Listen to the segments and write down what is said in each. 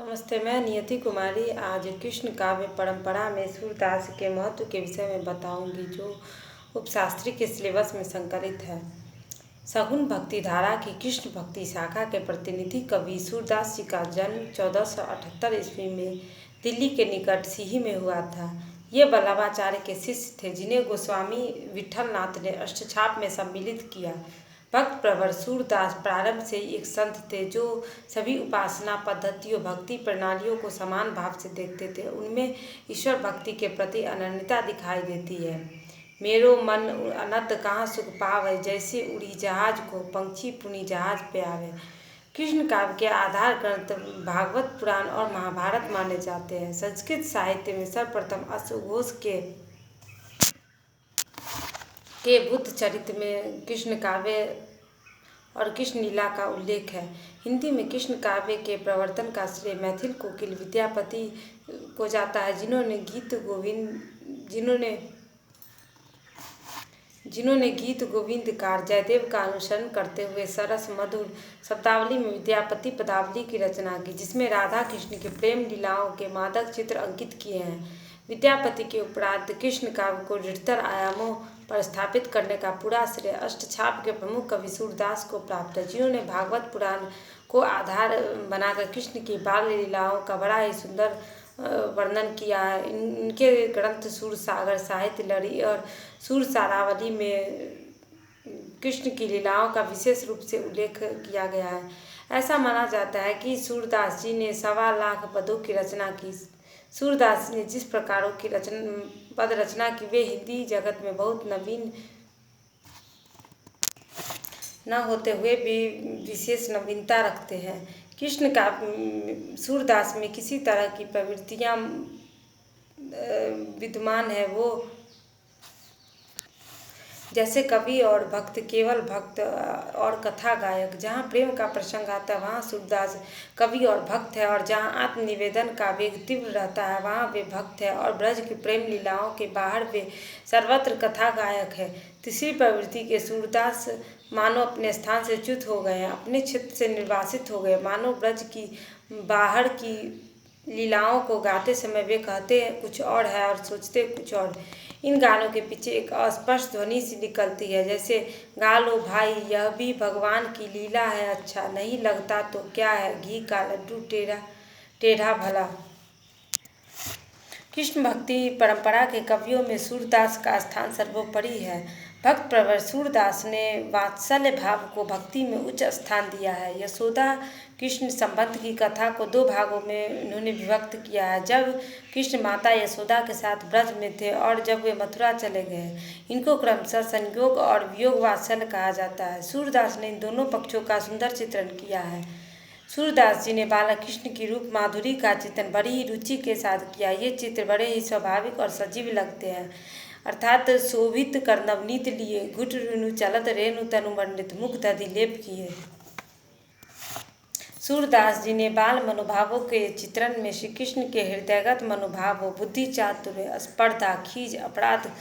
नमस्ते, मैं नियति कुमारी आज कृष्ण काव्य परंपरा में सूरदास के महत्व के विषय में बताऊंगी, जो उपशास्त्री के सिलेबस में संकलित है। सगुण भक्ति धारा की कृष्ण भक्ति शाखा के प्रतिनिधि कवि सूरदास जी का जन्म 1478 ईस्वी में दिल्ली के निकट सीही में हुआ था। ये वल्लभाचार्य के शिष्य थे, जिन्हें गोस्वामी विठलनाथ ने अष्टछाप में सम्मिलित किया। भक्त प्रवर सूरदास प्रारंभ से एक संत थे, जो सभी उपासना पद्धतियों भक्ति प्रणालियों को समान भाव से देखते थे। उनमें ईश्वर भक्ति के प्रति अनन्यता दिखाई देती है। मेरो मन अनंत कहाँ सुख पावे, जैसे उड़ी जहाज को पंछी पुनी जहाज पे आवे। कृष्ण काव्य के आधार ग्रंथ भागवत पुराण और महाभारत माने जाते हैं। संस्कृत साहित्य में सर्वप्रथम अश्वघोष के बुद्ध चरित्र में कृष्ण काव्य और कृष्ण लीला का उल्लेख है। हिंदी में कृष्ण काव्य के प्रवर्तन का श्रेय मैथिल कोकिल विद्यापति को जाता है, जिन्होंने गीत गोविंदकार जयदेव का अनुसरण करते हुए सरस मधुर शब्दावली में विद्यापति पदावली की रचना की, जिसमें राधा कृष्ण के प्रेम लीलाओं के मादक चित्र अंकित किए हैं। विद्यापति के उपरांत कृष्ण काव्य को दृढ़तर आयामों पर स्थापित करने का पूरा श्रेय अष्टछाप के प्रमुख कवि सूरदास को प्राप्त है, जिन्होंने भागवत पुराण को आधार बनाकर कृष्ण की बाल लीलाओं का बड़ा ही सुंदर वर्णन किया है। इनके ग्रंथ सूरसागर, साहित्य लहरी और सूरसारावली में कृष्ण की लीलाओं का विशेष रूप से उल्लेख किया गया है। ऐसा माना जाता है कि सूरदास जी ने 1.25 लाख पदों की रचना की। सूरदास ने जिस प्रकारों की पद रचना की, वे हिंदी जगत में बहुत नवीन न होते हुए भी विशेष नवीनता रखते हैं। कृष्ण का सूरदास में किसी तरह की प्रवृत्तियाँ विद्यमान है, वो जैसे कवि और भक्त, केवल भक्त और कथा गायक। जहाँ प्रेम का प्रसंग आता है वहाँ सूरदास कवि और भक्त है, और जहाँ आत्मनिवेदन का वेग तीव्र रहता है वहाँ वे भक्त है, और ब्रज की प्रेम लीलाओं के बाहर वे सर्वत्र कथा गायक है। तीसरी प्रवृत्ति के सूरदास मानो अपने स्थान से च्युत हो गए हैं, अपने क्षेत्र से निर्वासित हो गए। मानो ब्रज की बाहर की लीलाओं को गाते समय वे कहते कुछ और है और सोचते कुछ और। इन गानों के पीछे एक अस्पष्ट ध्वनि सी निकलती है, जैसे गा लो भाई यह भी भगवान की लीला है, अच्छा नहीं लगता तो क्या है, घी का लड्डू टेढ़ा भला। कृष्ण भक्ति परंपरा के कवियों में सूरदास का स्थान सर्वोपरि है। भक्त प्रवर सूरदास ने वात्सल्य भाव को भक्ति में उच्च स्थान दिया है। यशोदा कृष्ण संबंध की कथा को 2 भागों में उन्होंने विभक्त किया है, जब कृष्ण माता यशोदा के साथ ब्रज में थे और जब वे मथुरा चले गए। इनको क्रमशः संयोग और वियोग वात्सल्य कहा जाता है। सूरदास ने इन दोनों पक्षों का सुंदर चित्रण किया है। सूरदास जी ने बालक कृष्ण की रूप माधुरी का चित्रण बड़ी ही रुचि के साथ किया। ये चित्र बड़े ही स्वाभाविक और सजीव लगते हैं, अर्थात शोभित कर नवनीत लिए, घुट रेणु चलत रेणु तनु मंडित, मुख दधि लेप किए। सूरदास जी ने बाल मनोभावों के चित्रण में श्री कृष्ण के हृदयगत मनोभावों, बुद्धि चातुर्य, स्पर्धा, खीज, अपराध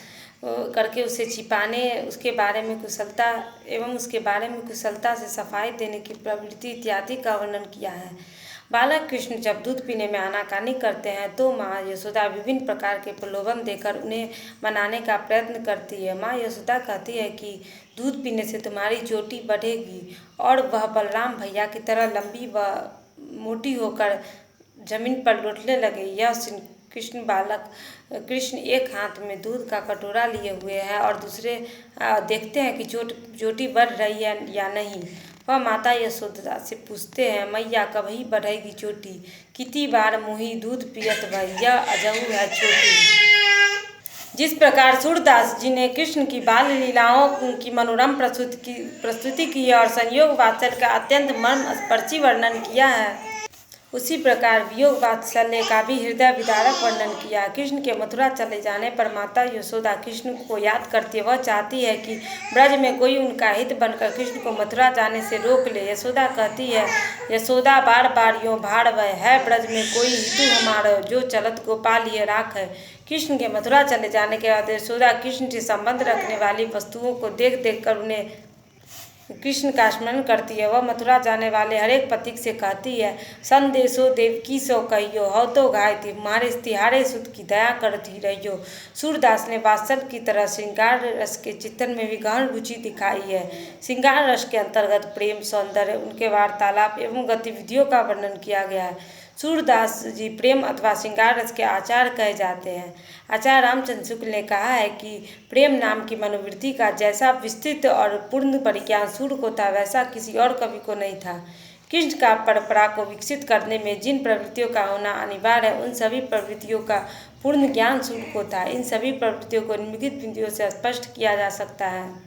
करके उसे छिपाने, उसके बारे में कुशलता से सफाई देने की प्रवृत्ति इत्यादि का वर्णन किया है। बालक कृष्ण जब दूध पीने में आनाकानी करते हैं तो माँ यशोदा विभिन्न प्रकार के प्रलोभन देकर उन्हें मनाने का प्रयत्न करती है। माँ यशोदा कहती है कि दूध पीने से तुम्हारी चोटी बढ़ेगी और वह बलराम भैया की तरह लंबी व मोटी होकर जमीन पर लौटने लगे। यह कृष्ण एक हाथ में दूध का कटोरा लिए हुए है और दूसरे देखते हैं कि चोटी बढ़ रही है या नहीं। वह माता यशोदा से पूछते हैं, मैया कभी बढ़ेगी चोटी, कितनी बार मुही दूध पियत भैया अजहू है छोटी। जिस प्रकार सूरदास जी ने कृष्ण की बाल लीलाओं की मनोरम प्रस्तुति की है और संयोग वात्सल्य का अत्यंत मर्मस्पर्शी वर्णन किया है, उसी प्रकार वियोग वात्सल्य का भी हृदय विदारक वर्णन किया। कृष्ण के मथुरा चले जाने पर माता यशोदा कृष्ण को याद करती है। वह चाहती है कि ब्रज में कोई उनका हित बनकर कृष्ण को मथुरा जाने से रोक ले। यशोदा कहती है, यशोदा बार बार यों भाड़वै है, ब्रज में कोई हितु हमारो, जो चलत गोपाल ये राख है। कृष्ण के मथुरा चले जाने के बाद यशोदा कृष्ण से संबंध रखने वाली वस्तुओं को देख देख कर उन्हें कृष्ण का स्मरण करती है। वह मथुरा जाने वाले हर एक पथिक से कहती है, संदेशो देवकी सो कहियो, हो तो घाय तुम्हारे तिहारे सुत की दया करती रहियो। सूरदास ने वात्सल की तरह श्रृंगार रस के चिंतन में भी गहन रुचि दिखाई है। श्रृंगार रस के अंतर्गत प्रेम, सौंदर्य, उनके वार्तालाप एवं गतिविधियों का वर्णन किया गया है। सूरदास जी प्रेम अथवा श्रृंगार रस के आचार्य कहे जाते हैं। आचार्य रामचंद्र शुक्ल ने कहा है कि प्रेम नाम की मनोवृत्ति का जैसा विस्तृत और पूर्ण परिज्ञान सूर्य को था, वैसा किसी और कवि को नहीं था। कृष्ण का परंपरा को विकसित करने में जिन प्रवृत्तियों का होना अनिवार्य है, उन सभी प्रवृत्तियों का पूर्ण ज्ञान सूर्य को था। इन सभी प्रवृत्तियों को निम्नलिखित बिंदुओं से स्पष्ट किया जा सकता है।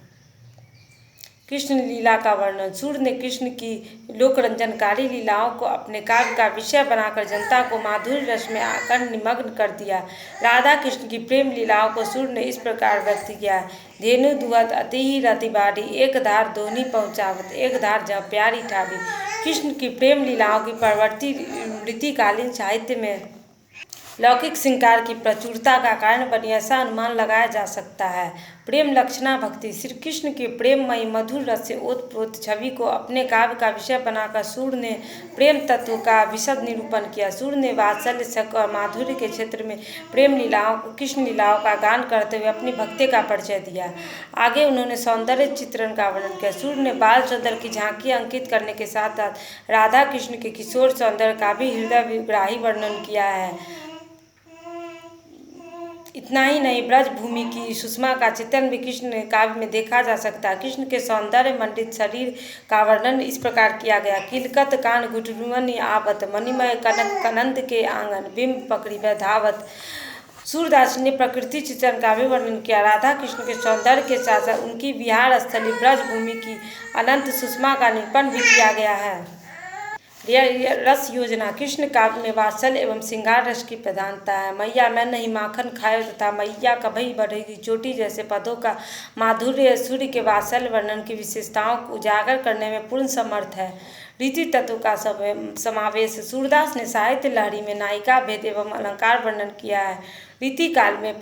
कृष्ण लीला का वर्णन। सूर्य ने कृष्ण की लोकरंजनकारी लीलाओं को अपने काव्य का विषय बनाकर जनता को माधुर्य रस में आकर निमग्न कर दिया। राधा कृष्ण की प्रेम लीलाओं को सूर्य ने इस प्रकार व्यक्त किया, धेनु दुहत अति ही रति बारी, एक धार दोहनी पहुँचावत, एक धार जब प्यारी ठारी। कृष्ण की प्रेम लीलाओं की प्रवृत्ति कालीन साहित्य में लौकिक श्रृंगार की प्रचुरता का कारण बनी, ऐसा अनुमान लगाया जा सकता है। प्रेम लक्षणा भक्ति। श्री कृष्ण के प्रेममयी मधुर रस से ओतप्रोत छवि को अपने काव्य का विषय बनाकर सूर्य ने प्रेम तत्व का विशद निरूपण किया। सूर्य ने वात्सल्य, शक और माधुर्य के क्षेत्र में प्रेम लीलाओं, कृष्ण लीलाओं का गान करते हुए अपनी भक्ति का परिचय दिया। आगे उन्होंने सौंदर्य चित्रण का वर्णन किया। सूर्य ने बाल सौंदर्य की झांकी अंकित करने के साथ साथ राधा कृष्ण के किशोर सौंदर्य का भी हृदयग्राही वर्णन किया है। इतना ही नहीं, ब्रज भूमि की सुषमा का चित्रण भी कृष्ण काव्य में देखा जा सकता है। कृष्ण के सौंदर्य मंडित शरीर का वर्णन इस प्रकार किया गया, किलकत कान घुटुमनि आवत, मणिमय कनक कनंद के आंगन, बिंब पकड़ी वह धावत। सूरदास ने प्रकृति चित्रण का भी वर्णन किया। राधा कृष्ण के सौंदर्य के साथ साथ उनकी विहार स्थली ब्रज भूमि की अनंत सुषमा का निरूपण भी किया गया है। रस योजना। कृष्ण काव्य में वात्सल्य एवं श्रृंगार रस की प्रधानता है। मैया मैं नहीं माखन खायो तथा मैया कभी बढ़ेगी चोटी जैसे पदों का माधुर्य सूर्य के वात्सल्य वर्णन की विशेषताओं को उजागर करने में पूर्ण समर्थ है। रीति तत्व का समावेश। सूरदास ने साहित्य लहरी में नायिका भेद एवं अलंकार वर्णन किया है। रीति काल में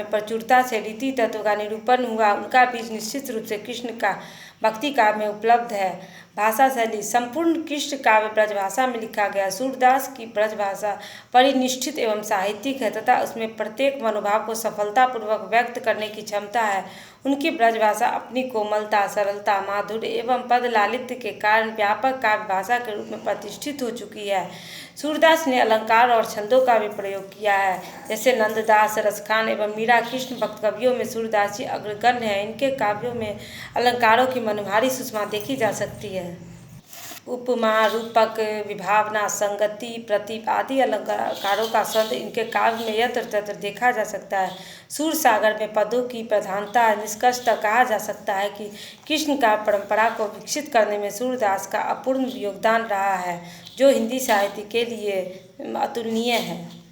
प्रचुरता से रीति तत्व का निरूपण हुआ, उनका बीज निश्चित रूप से कृष्ण का भक्ति काव्य में उपलब्ध है। भाषा शैली। संपूर्ण कृष्ण काव्य ब्रजभाषा में लिखा गया। सूरदास की ब्रजभाषा परिनिष्ठित एवं साहित्यिक है तथा उसमें प्रत्येक मनोभाव को सफलतापूर्वक व्यक्त करने की क्षमता है। उनकी ब्रजभाषा अपनी कोमलता, सरलता, माधुर्य एवं पद लालित्य के कारण व्यापक काव्य भाषा के रूप में प्रतिष्ठित हो चुकी है। सूरदास ने अलंकार और छंदों का भी प्रयोग किया है, जैसे नंददास, रसखान एवं मीरा। कृष्ण भक्त कवियों में सूरदास जी अग्रगण्य हैं। इनके काव्यों में अलंकारों की मनोहारी सुषमा देखी जा सकती है। उपमा, रूपक, विभावना, संगति, प्रतीप आदि अलंकारों का संद इनके काव्य में यत्र तत्र देखा जा सकता है। सूर सागर में पदों की प्रधानता। निष्कर्षतः कहा जा सकता है कि कृष्ण का परंपरा को विकसित करने में सूरदास का अपूर्व योगदान रहा है, जो हिंदी साहित्य के लिए अतुलनीय है।